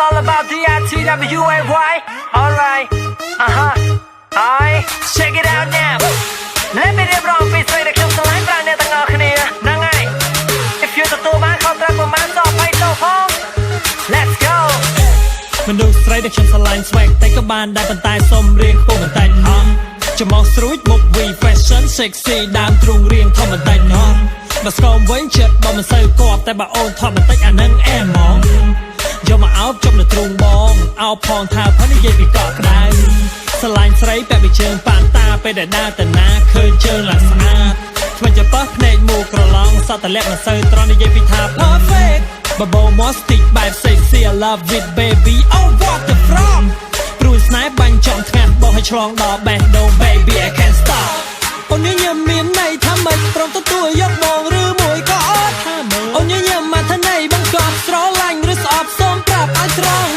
all about the ITWAY. Alright, Alright, check it out now. Let me rip on piece of the club so I'm trying to get on here. Nangai, if you're the two man, come back with my top, I know home. Let's go. មនុស្សស្រីដែលខ្ញុំស្រឡាញ់ស្វែកតែក៏បានដែរប៉ុន្តែសុំរៀងខ្ពស់បន្តិចហ៎ចំមកស្រួយមុខ V fashion sexy ដើមទ្រូងរៀងធំបន្តិចហ៎បើស្គមវិញចិត្តបើមិនសូវគប់តែបើអូនថតបន្តិចអានឹងអែហ្មងយកមកអោបជុំនៅទ្រូងបងអោបផងថាផនិយាយពីកក់ក្ដៅស្រឡាញ់ស្រីពាក់ពីជើងប៉ាន់តាពេលដែលដើរទៅណាឃើញជើងឡើងស្អាតថ្មីចប៉ះភ្នែកមូក្រឡងសតលាក់មិនសូវត្រង់និយាយពីថា perfect បបោមកស្ទីកបែប sexy I love it baby oh what the from ព្រួយស្នេហ៍បាញ់ចំថ្ងាត់បោះឲ្យឆ្លងដល់បេះដូង baby I can't stop អូនញញឹមមានន័យថាមិនព្រមទទួលយកបងឬមួយក៏អត់អូនញញឹមមកថាណៃបង្កប់ស្រឡាញ់ឬស្អប់សូមប្រាប់ឲ្យត្រង់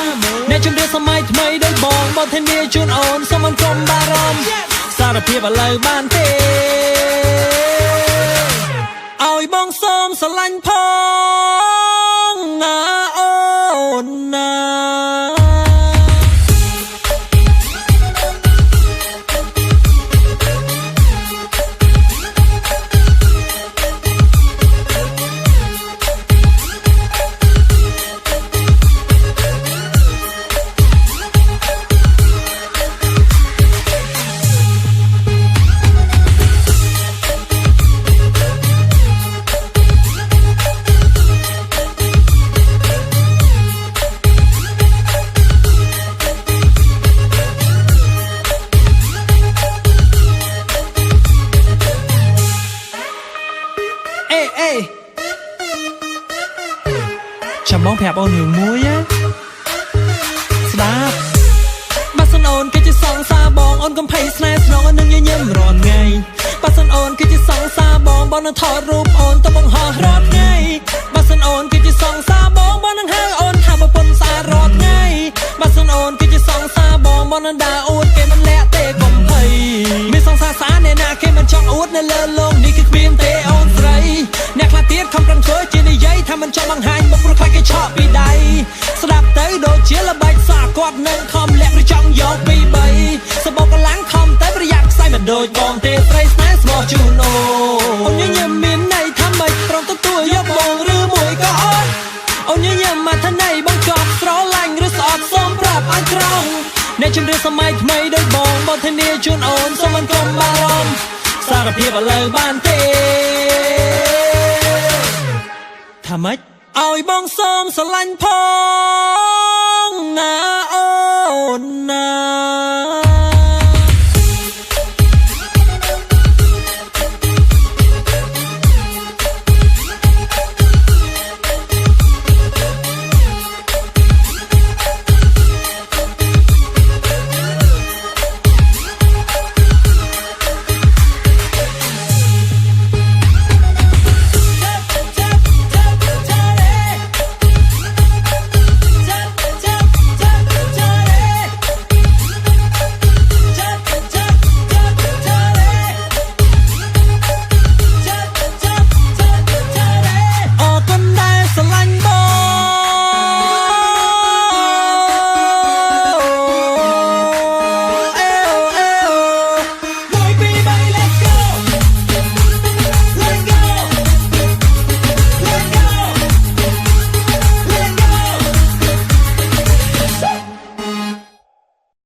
អ្នកជំរាបសម័យថ្មីដោយបងធានាជូនអូនសូមមិនកុំបារម្ភសារភាពឥឡូវបានទេឲ្យបងសូមស្រឡាញ់ផងណាអូនណាចាំបងប្រាប់អូនរឿងមួយណាស្ដាប់បើសិនអូនគឺជាសង្សារបងអូនកុំភ័យស្នេហ៍ស្នងអូននឹងញញឹមរាល់ថ្ងៃបើសិនអូនគឺជាសង្សារបងនឹងថតរូបអូនទៅបង្ហោះរាល់ថ្ងៃបើសិនអូនគឺជាសង្សារបងនឹងហៅអូនថាប្រពន្ធស្អាតរាល់ថ្ងៃបើសិនអូនគឺជាសង្សារបងនឹងដើរអួតគេមិនលាក់ទេកុំភ័យមានសង្សារស្អាតអ្នកណាគេមិនចង់អួតនៅលើលោកនេះគឺគ្មានទេអូនស្រីអ្នកខ្លះទៀតខំប្រឹងធ្វើជានិយាយថាមិនចង់បង្ហាញមុខព្រោះខ្លាចគេឆក់ពីដៃស្ដាប់ទៅដូចជាល្បិចសាគាត់នឹងខំលាក់ឬចង់យកពី3សបកកម្លាំងខំទៅប្រយ័ត្នខ្សែមិនដូចបងទេស្រីស្នេហ៍ស្មោះជូនអូនញញឹមមានន័យថាមិនព្រមទទួលយកបងឬមួយក៏អត់អូនញញឹមមកថាណៃបងកប់ស្រឡាញ់ឬស្អប់សូមប្រាប់ឲ្យត្រង់អ្នកជំរាបសម័យថ្មីដូចបងធានាជូនអូនសូមមិនកុំបារម្ភសារភាពឥឡូវបានទេថាម៉េចឲ្យបងសូមស្រឡាញ់ផងណាអូនណា